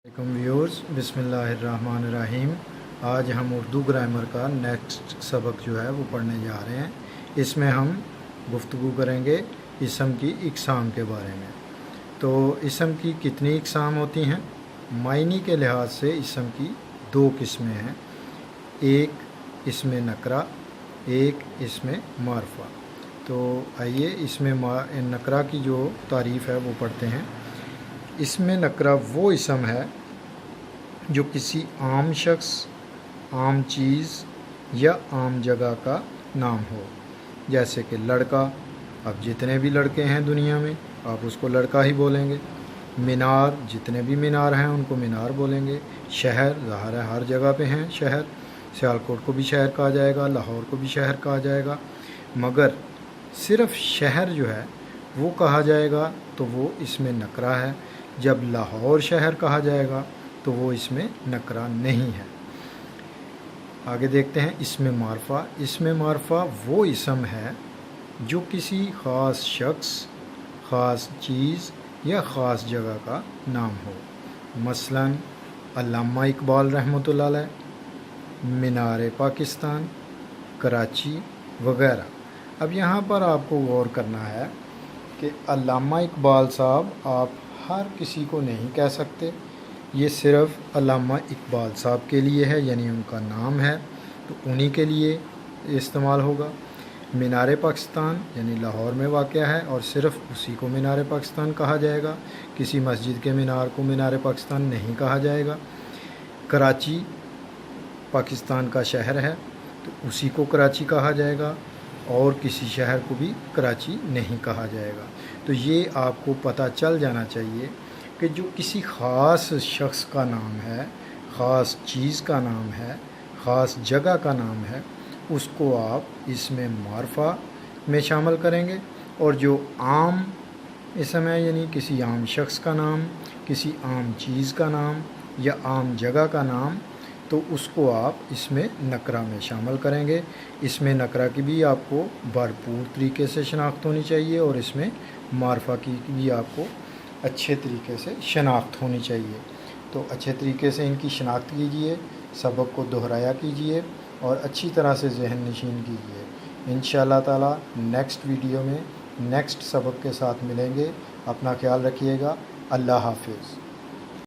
Viewers, बिस्मिल्लाहिर्रहमानिर्रहीम। आज हम उर्दू ग्रामर का नेक्स्ट सबक जो है वो पढ़ने जा रहे हैं। इसमें हम गुफ्तगू करेंगे इसम की इक़साम के बारे में। तो इसम की कितनी इक़साम होती हैं? मायनी के लिहाज से इसम की दो किस्में हैं, एक इसमें नकरा, एक इसमें मारफा। तो आइए इसमें नकरा की जो तारीफ़ है वो पढ़ते हैं। इसमें नकरा वो इसम है जो किसी आम शख्स, आम चीज़ या आम जगह का नाम हो। जैसे कि लड़का, अब जितने भी लड़के हैं दुनिया में आप उसको लड़का ही बोलेंगे। मीनार, जितने भी मीनार हैं उनको मीनार बोलेंगे। शहर, ज़ाहिर है हर जगह पे हैं शहर। सियालकोट को भी शहर कहा जाएगा, लाहौर को भी शहर कहा जाएगा। मगर सिर्फ़ शहर जो है वो कहा जाएगा तो वो इसमें नकरा है। जब लाहौर शहर कहा जाएगा तो वो इसमें नकरा नहीं है। आगे देखते हैं इसमें मारफा। इसमें मारफा वो इसम है जो किसी ख़ास शख्स, ख़ास चीज़ या ख़ास जगह का नाम हो। मसलन अल्लामा इकबाल रहमतुल्लाह अलैह, मीनार पाकिस्तान, कराची वगैरह। अब यहाँ पर आपको गौर करना है कि अल्लामा इकबाल साहब आप हर किसी को नहीं कह सकते, ये सिर्फ़ अल्लामा इकबाल साहब के लिए है, यानी उनका नाम है तो उन्हीं के लिए इस्तेमाल होगा। मीनार पाकिस्तान यानी लाहौर में वाक़या है और सिर्फ़ उसी को मीनार पाकिस्तान कहा जाएगा, किसी मस्जिद के मीनार को मीनार पाकिस्तान नहीं कहा जाएगा। कराची पाकिस्तान का शहर है तो उसी को कराची कहा जाएगा और किसी शहर को भी कराची नहीं कहा जाएगा। तो ये आपको पता चल जाना चाहिए कि जो किसी ख़ास शख्स का नाम है, ख़ास चीज़ का नाम है, ख़ास जगह का नाम है, उसको आप इसमें मारफा में शामिल करेंगे। और जो आम इसम है यानी किसी आम शख्स का नाम, किसी आम चीज़ का नाम या आम जगह का नाम, तो उसको आप इसमें नकरा में शामिल करेंगे। इसमें नकरा की भी आपको भरपूर तरीके से शनाख्त होनी चाहिए और इसमें मारफा की भी आपको अच्छे तरीके से शनाख्त होनी चाहिए। तो अच्छे तरीके से इनकी शनाख्त कीजिए, सबक को दोहराया कीजिए और अच्छी तरह से ज़हन नशीन कीजिए। इंशाअल्लाह ताला नेक्स्ट वीडियो में नेक्स्ट सबक के साथ मिलेंगे। अपना ख्याल रखिएगा। अल्लाह हाफ़िज़।